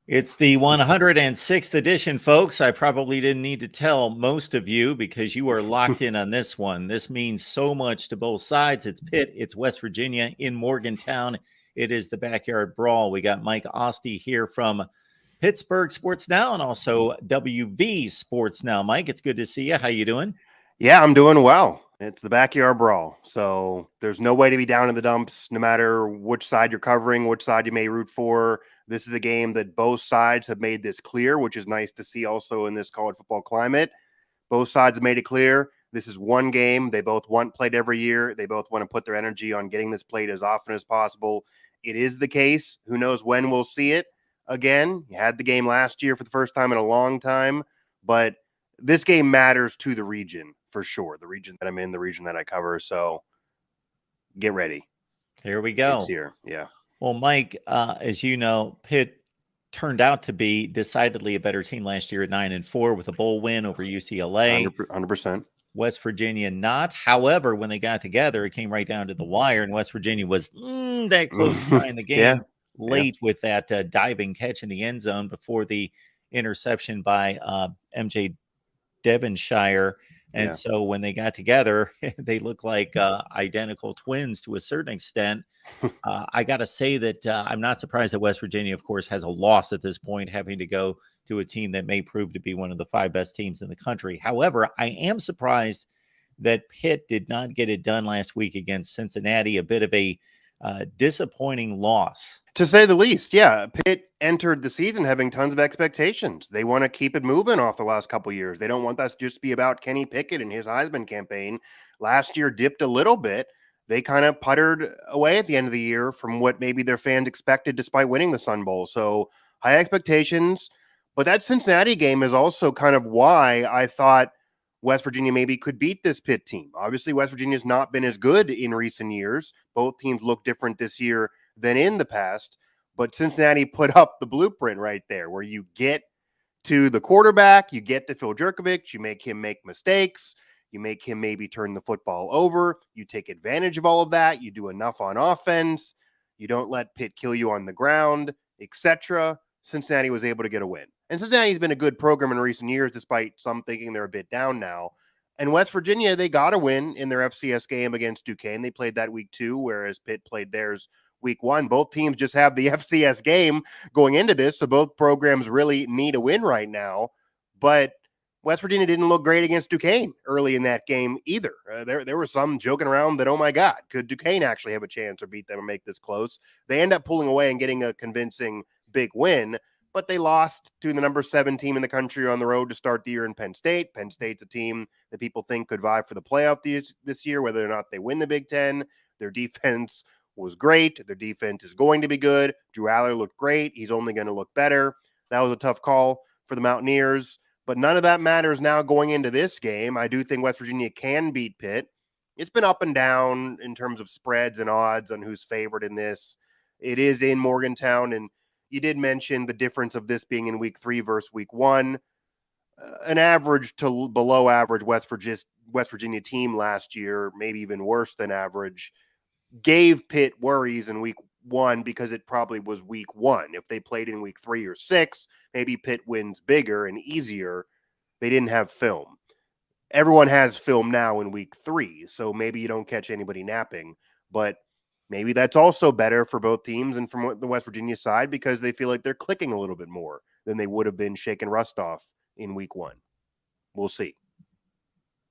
It's the 106th edition, folks. I probably didn't need to tell most of you because you are locked in on this one. This means so much to both sides. It's Pitt, it's West Virginia in Morgantown. It is the backyard brawl. We got Mike Ostie here from Pittsburgh Sports Now and also WV Sports Now. Mike, it's good to see you. How you doing? Yeah, I'm doing well. It's the backyard brawl. So there's no way to be down in the dumps, no matter which side you're covering, which side you may root for. This is a game that both sides have made this clear, which is nice to see also in this college football climate. Both sides have made it clear. This is one game. They both want played every year. They both want to put their energy on getting this played as often as possible. It is the case. Who knows when we'll see it again? You had the game last year for the first time in a long time, but this game matters to the region for sure. The region that I'm in, the region that I cover. So get ready. Here we go. It's here. Yeah. Well, Mike, as you know, Pitt turned out to be decidedly a better team last year at 9-4 with a bowl win over UCLA. 100%. West Virginia not. However, when they got together, it came right down to the wire, and West Virginia was that close to tying the game late with that diving catch in the end zone before the interception by MJ Devonshire. And so when they got together, they look like identical twins to a certain extent. I got to say that I'm not surprised that West Virginia, of course, has a loss at this point, having to go to a team that may prove to be one of the 5 best teams in the country. However, I am surprised that Pitt did not get it done last week against Cincinnati, a bit of a disappointing loss. To say the least, yeah. Pitt entered the season having tons of expectations. They want to keep it moving off the last couple of years. They don't want that to just be about Kenny Pickett and his Heisman campaign. Last year dipped a little bit. They kind of puttered away at the end of the year from what maybe their fans expected despite winning the Sun Bowl. So high expectations. But that Cincinnati game is also kind of why I thought West Virginia maybe could beat this Pitt team. Obviously, West Virginia's not been as good in recent years. Both teams look different this year than in the past. But Cincinnati put up the blueprint right there where you get to the quarterback, you get to Phil Jurkovec, you make him make mistakes, you make him maybe turn the football over, you take advantage of all of that, you do enough on offense, you don't let Pitt kill you on the ground, etc. Cincinnati was able to get a win. And Cincinnati's been a good program in recent years, despite some thinking they're a bit down now. And West Virginia, they got a win in their FCS game against Duquesne. They played that week 2, whereas Pitt played theirs week 1. Both teams just have the FCS game going into this, so both programs really need a win right now. But West Virginia didn't look great against Duquesne early in that game either. There were some joking around that, oh my God, could Duquesne actually have a chance or beat them and make this close? They end up pulling away and getting a convincing big win, but they lost to the number 7 team in the country on the road to start the year in Penn State. Penn State's a team that people think could vie for the playoff this year, whether or not they win the Big Ten. Their defense was great. Their defense is going to be good. Drew Aller looked great. He's only going to look better. That was a tough call for the Mountaineers, but none of that matters now going into this game. I do think West Virginia can beat Pitt. It's been up and down in terms of spreads and odds on who's favored in this. It is in Morgantown, and you did mention the difference of this being in week 3 versus week 1. An average to below average West Virginia team last year, maybe even worse than average, gave Pitt worries in week 1 because it probably was week 1. If they played in week 3 or 6, maybe Pitt wins bigger and easier. They didn't have film. Everyone has film now in week 3, so maybe you don't catch anybody napping. But maybe that's also better for both teams and from the West Virginia side because they feel like they're clicking a little bit more than they would have been shaking rust off in week 1. We'll see.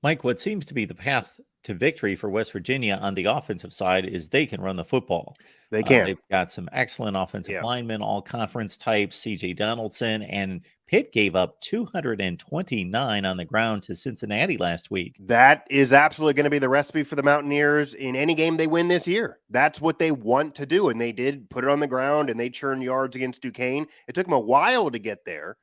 Mike, what seems to be the path to victory for West Virginia on the offensive side is they can run the football. They can. They've got some excellent offensive linemen, all conference types, C.J. Donaldson, and Pitt gave up 229 on the ground to Cincinnati last week. That is absolutely going to be the recipe for the Mountaineers in any game they win this year. That's what they want to do, and they did put it on the ground, and they churned yards against Duquesne. It took them a while to get there,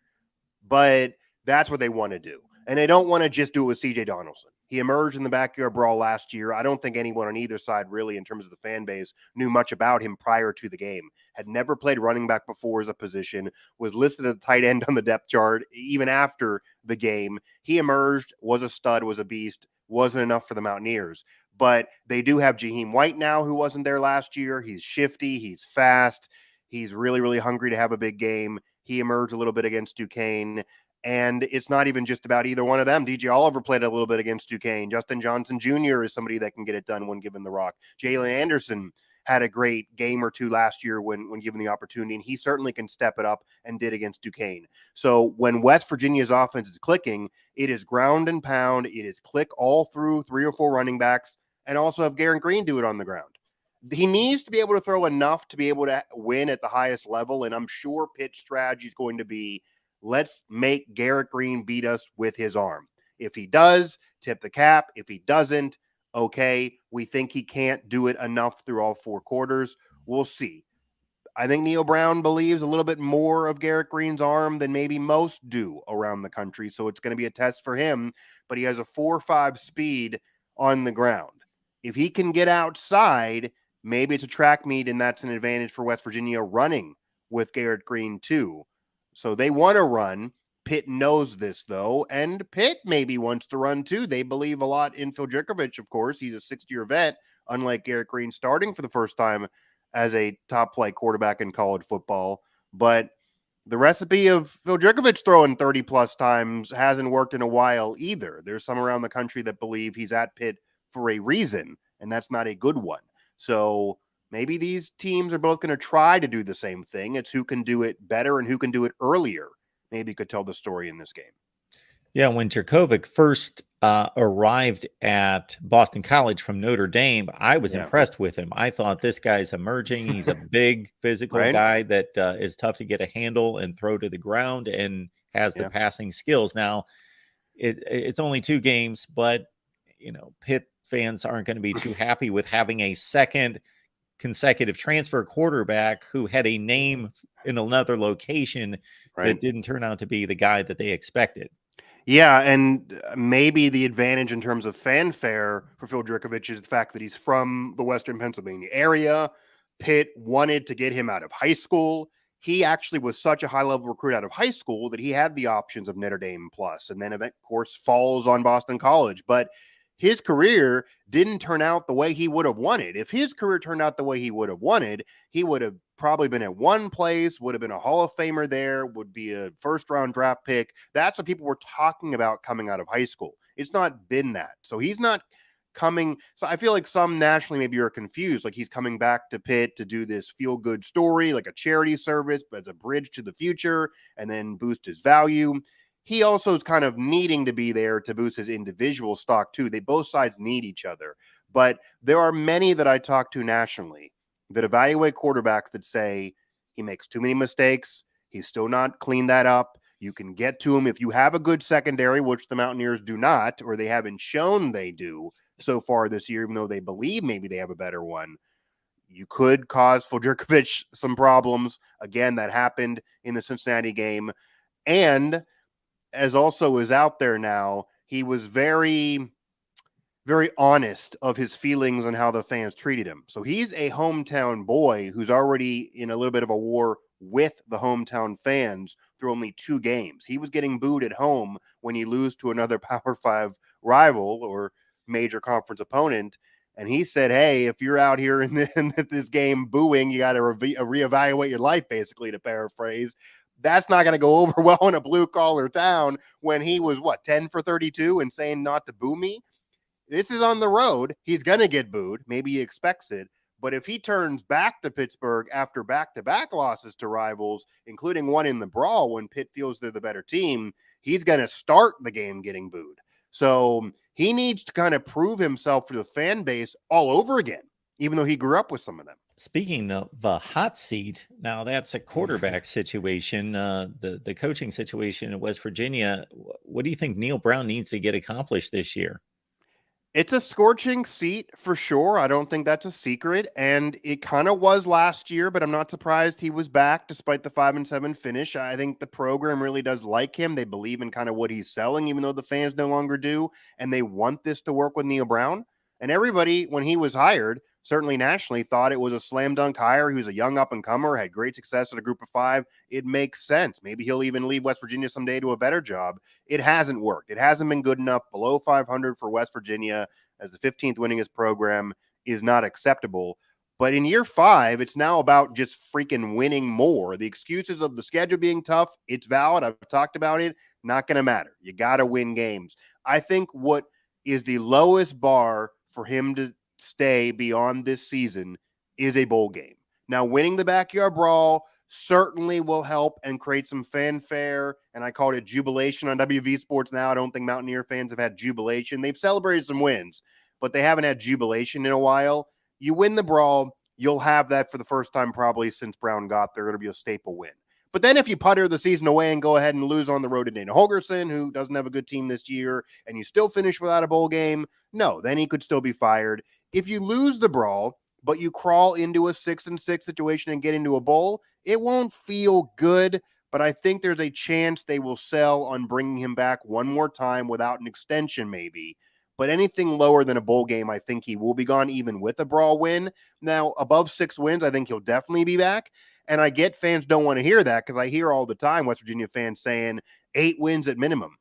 but that's what they want to do. And they don't want to just do it with C.J. Donaldson. He emerged in the backyard brawl last year. I don't think anyone on either side really, in terms of the fan base, knew much about him prior to the game. Had never played running back before as a position, was listed as a tight end on the depth chart even after the game. He emerged, was a stud, was a beast, wasn't enough for the Mountaineers. But they do have Jaheim White now, who wasn't there last year. He's shifty, he's fast, he's really, really hungry to have a big game. He emerged a little bit against Duquesne. And it's not even just about either one of them. DJ Oliver played a little bit against Duquesne. Justin Johnson Jr. is somebody that can get it done when given the rock. Jalen Anderson had a great game or two last year when given the opportunity, and he certainly can step it up and did against Duquesne. So when West Virginia's offense is clicking, it is ground and pound. It is click all through 3 or 4 running backs, and also have Garrett Green do it on the ground. He needs to be able to throw enough to be able to win at the highest level, and I'm sure Pitt's strategy is going to be, let's make Garrett Green beat us with his arm. If he does, tip the cap. If he doesn't, okay, we think he can't do it enough through all 4 quarters. We'll see. I think Neil Brown believes a little bit more of Garrett Green's arm than maybe most do around the country, so it's going to be a test for him, but he has a 4.5 speed on the ground. If he can get outside, maybe it's a track meet, and that's an advantage for West Virginia running with Garrett Green too. So they want to run. Pitt knows this, though, and Pitt maybe wants to run, too. They believe a lot in Phil Jerkovich, of course. He's a 6th-year vet, unlike Garrett Green starting for the first time as a top-flight quarterback in college football. But the recipe of Phil Jerkovich throwing 30-plus times hasn't worked in a while either. There's some around the country that believe he's at Pitt for a reason, and that's not a good one. So maybe these teams are both going to try to do the same thing. It's who can do it better and who can do it earlier. Maybe could tell the story in this game. Yeah, when Jerkovic first arrived at Boston College from Notre Dame, I was impressed with him. I thought this guy's emerging. He's a big physical guy that is tough to get a handle and throw to the ground and has the passing skills. Now, it's only 2 games, but, Pitt fans aren't going to be too happy with having a second consecutive transfer quarterback who had a name in another location that didn't turn out to be the guy that they expected. Yeah, and maybe the advantage in terms of fanfare for Phil Jerkovich is the fact that he's from the Western Pennsylvania area. Pitt wanted to get him out of high school. He actually was such a high-level recruit out of high school that he had the options of Notre Dame plus, and then, of course, falls on Boston College. But his career didn't turn out the way he would have wanted. If his career turned out the way he would have wanted, he would have probably been at one place, would have been a Hall of Famer there, would be a first-round draft pick. That's what people were talking about coming out of high school. It's not been that. So he's not coming. So I feel like some nationally maybe are confused. Like he's coming back to Pitt to do this feel-good story, like a charity service, but as a bridge to the future and then boost his value. He also is kind of needing to be there to boost his individual stock too. They both sides need each other. But there are many that I talk to nationally that evaluate quarterbacks that say he makes too many mistakes. He's still not cleaned that up. You can get to him if you have a good secondary, which the Mountaineers do not, or they haven't shown they do so far this year, even though they believe maybe they have a better one. You could cause Phil Jerkovich some problems. Again, that happened in the Cincinnati game. And as also is out there now, he was very, very honest of his feelings on how the fans treated him. So he's a hometown boy who's already in a little bit of a war with the hometown fans through only 2 games. He was getting booed at home when he lose to another Power 5 rival or major conference opponent. And he said, hey, if you're out here in this game booing, you got to reevaluate your life, basically, to paraphrase. That's not going to go over well in a blue-collar town when he was, 10 for 32 and saying not to boo me? This is on the road. He's going to get booed. Maybe he expects it. But if he turns back to Pittsburgh after back-to-back losses to rivals, including one in the BRAWL when Pitt feels they're the better team, he's going to start the game getting booed. So he needs to kind of prove himself to the fan base all over again, even though he grew up with some of them. Speaking of the hot seat, now that's a quarterback situation, the coaching situation in West Virginia. What do you think Neil Brown needs to get accomplished this year? It's a scorching seat for sure. I don't think that's a secret. And it kind of was last year, but I'm not surprised he was back despite the 5-7 finish. I think the program really does like him. They believe in kind of what he's selling, even though the fans no longer do. And they want this to work with Neil Brown. And everybody, when he was hired, certainly nationally, thought it was a slam dunk hire. He was a young up and comer, had great success at a group of 5. It makes sense. Maybe he'll even leave West Virginia someday to a better job. It hasn't worked. It hasn't been good enough. Below 500 for West Virginia as the 15th winningest program is not acceptable. But in year 5, it's now about just freaking winning more. The excuses of the schedule being tough, it's valid. I've talked about it. Not going to matter. You got to win games. I think what is the lowest bar for him to stay beyond this season is a bowl game. Now, winning the backyard brawl certainly will help and create some fanfare. And I called it jubilation on WV Sports Now. I don't think Mountaineer fans have had jubilation. They've celebrated some wins, but they haven't had jubilation in a while. You win the brawl, you'll have that for the first time probably since Brown got there. It'll be a staple win. But then if you putter the season away and go ahead and lose on the road to Dana Holgerson, who doesn't have a good team this year, and you still finish without a bowl game, no, then he could still be fired. If you lose the brawl, but you crawl into a 6-6 situation and get into a bowl, it won't feel good, but I think there's a chance they will sell on bringing him back one more time without an extension maybe. But anything lower than a bowl game, I think he will be gone even with a brawl win. Now, above 6 wins, I think he'll definitely be back. And I get fans don't want to hear that because I hear all the time West Virginia fans saying 8 wins at minimum.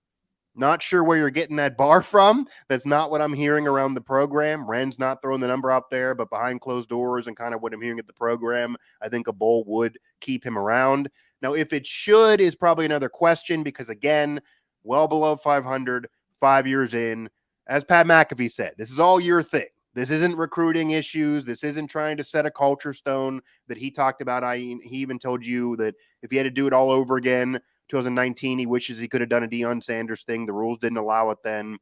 Not sure where you're getting that bar from. That's not what I'm hearing around the program. Wren's not throwing the number out there, but behind closed doors and kind of what I'm hearing at the program, I think a bowl would keep him around. Now, if it should is probably another question because, again, well below 500, 5 years in. As Pat McAfee said, this is all your thing. This isn't recruiting issues. This isn't trying to set a culture stone that he talked about. He even told you that if he had to do it all over again, 2019, he wishes he could have done a Deion Sanders thing. The rules didn't allow it then.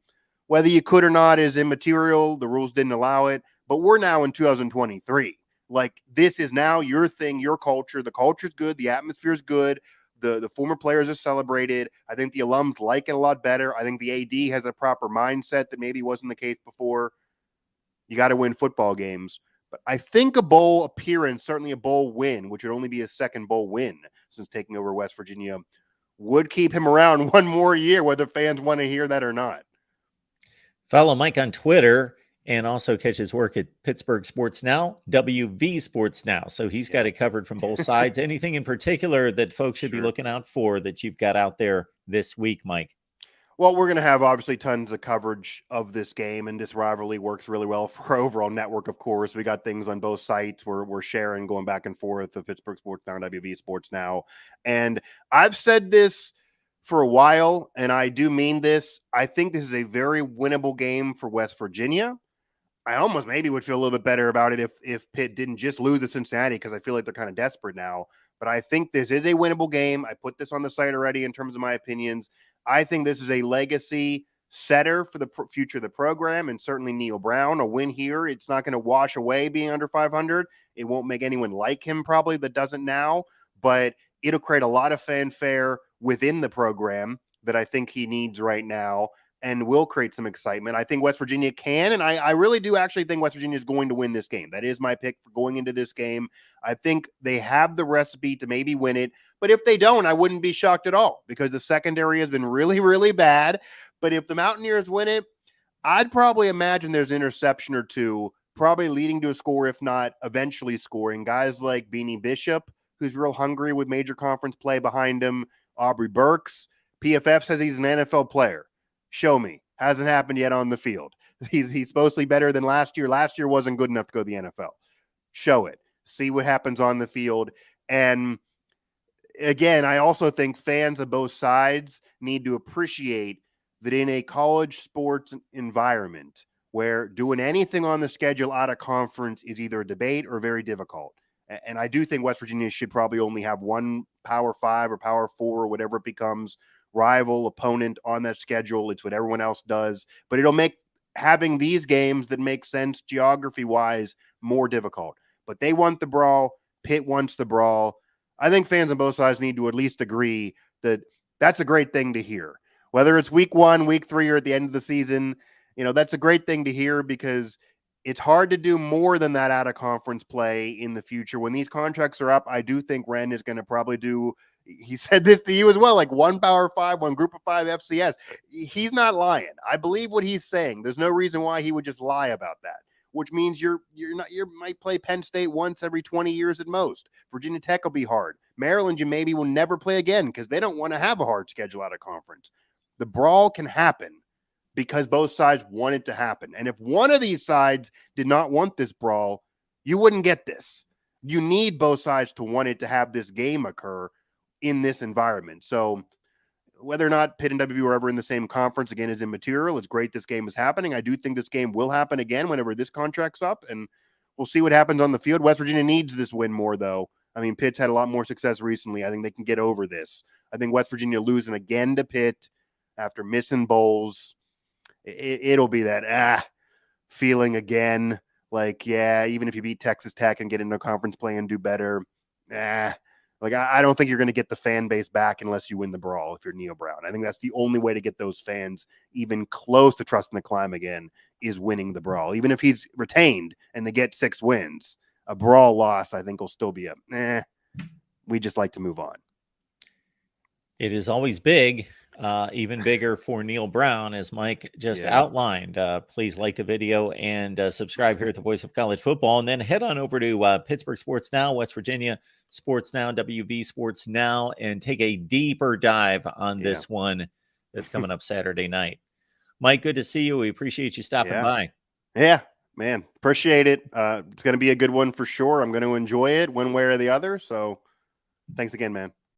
Whether you could or not is immaterial. The rules didn't allow it. But we're now in 2023. Like, this is now your thing, your culture. The culture's good. The atmosphere's good. The former players are celebrated. I think the alums like it a lot better. I think the AD has a proper mindset that maybe wasn't the case before. You got to win football games. But I think a bowl appearance, certainly a bowl win, which would only be his second bowl win since taking over West Virginia, would keep him around one more year, whether fans want to hear that or not. Follow Mike on Twitter and also catch his work at Pittsburgh Sports Now, WV Sports Now. So he's got it covered from both sides. Anything in particular that folks should be looking out for that you've got out there this week, Mike? Well, we're going to have obviously tons of coverage of this game, and this rivalry works really well for our overall network, of course. We got things on both sites. We're sharing, going back and forth of Pittsburgh Sports Now, WV Sports Now. And I've said this for a while, and I do mean this. I think this is a very winnable game for West Virginia. I almost maybe would feel a little bit better about it if Pitt didn't just lose to Cincinnati because I feel like they're kind of desperate now. But I think this is a winnable game. I put this on the site already in terms of my opinions. I think this is a legacy setter for the future of the program, and certainly Neil Brown. A win here, it's not going to wash away being under 500. It won't make anyone like him probably that doesn't now, but it'll create a lot of fanfare within the program that I think he needs right now and will create some excitement. I think West Virginia can, and I really do actually think West Virginia is going to win this game. That is my pick for going into this game. I think they have the recipe to maybe win it, but if they don't, I wouldn't be shocked at all because the secondary has been really, really bad. But if the Mountaineers win it, I'd probably imagine there's an interception or two, probably leading to a score, if not eventually scoring. Guys like Beanie Bishop, who's real hungry with major conference play behind him, Aubrey Burks. PFF says he's an NFL player. Show me. Hasn't happened yet on the field. He's supposed to be better than last year. Last year wasn't good enough to go to the NFL. Show it. See what happens on the field. And again, I also think fans of both sides need to appreciate that in a college sports environment where doing anything on the schedule out of conference is either a debate or very difficult. And I do think West Virginia should probably only have one Power 5 or Power 4 or whatever it becomes rival opponent on that schedule. It's what everyone else does, but it'll make having these games that make sense geography wise more difficult. But they want the brawl. Pitt wants the brawl. I think fans on both sides need to at least agree that that's a great thing to hear. Whether it's week 1, week 3, or at the end of the season, that's a great thing to hear because it's hard to do more than that out of conference play in the future. When these contracts are up, I do think Wren is going to probably do, he said this to you as well, like one Power 5, one Group of 5 FCS. He's not lying. I believe what he's saying. There's no reason why he would just lie about that, which means you might play Penn State once every 20 years at most. Virginia Tech will be hard. Maryland, you maybe will never play again because they don't want to have a hard schedule out of conference. The brawl can happen because both sides want it to happen. And if one of these sides did not want this brawl, You wouldn't get this. You need both sides to want it to have this game occur in this environment. So whether or not Pitt and WVU are ever in the same conference again is immaterial. It's great this game is happening. I do think this game will happen again whenever this contract's up, and we'll see what happens on the field. West Virginia needs this win more, though. I mean, Pitt's had a lot more success recently. I think they can get over this. I think West Virginia losing again to Pitt after missing bowls, it'll be that feeling again. Like, yeah, even if you beat Texas Tech and get into conference play and do better, like, I don't think you're going to get the fan base back unless you win the brawl if you're Neil Brown. I think that's the only way to get those fans even close to trusting the climb again is winning the brawl. Even if he's retained and they get 6 wins, a brawl loss, I think, will still be we just like to move on. It is always big, even bigger for Neil Brown, as Mike just outlined. Please like the video and subscribe here at the Voice of College Football, and then head on over to Pittsburgh Sports Now, West Virginia Sports Now, WV Sports Now, and take a deeper dive on this one that's coming up Saturday night. Mike, good to see you. We appreciate you stopping by. Yeah, man, appreciate it. It's going to be a good one for sure. I'm going to enjoy it one way or the other. So thanks again, man.